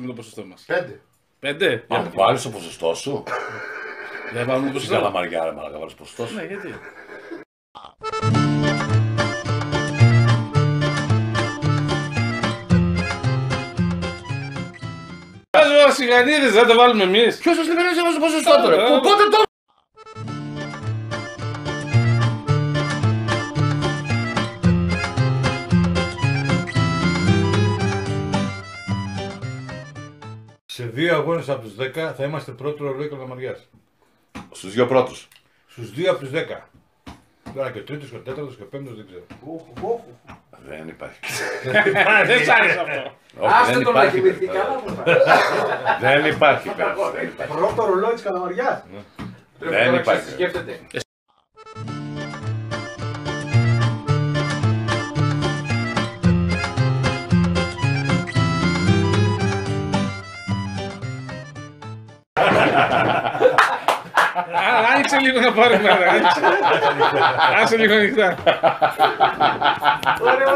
βάζουμε το ποσοστό μας? 5. 5. Αν βάλεις το ποσοστό σου. Δεν βάλουμε το Στην ποσοστό. καλαμαριά, ρε μαλάκα, βάλεις ποσοστό σου. Ναι, γιατί? Βάζω ασυγανίδες, δεν το βάλουμε εμείς. Ποιος σας λέει να έβαζε το ποσοστό τώρα? Πότε το... Σε 2 αγώνες από τους 10 θα είμαστε πρώτο ρολόι Καλαμαριάς. Στους δύο πρώτους. Στους 2 από τους 10. Τώρα και ο τρίτος και ο τέταρτος και ο πέμπτος δεν ξέρω. Δεν υπάρχει. Δεν σ' άρεσε αυτό. Όχι, δεν Άστε τον να υπάρχει. κοιμηθεί καλά. Δεν υπάρχει, παιδιά. Δεν υπάρχει. Πρώτο ρολόι της Καλαμαριάς. Δεν υπάρχει. Σκέφτεται. Άνοιξε λίγο να πάρουμε. Άσε λίγο ανοιχτά. Ωραία,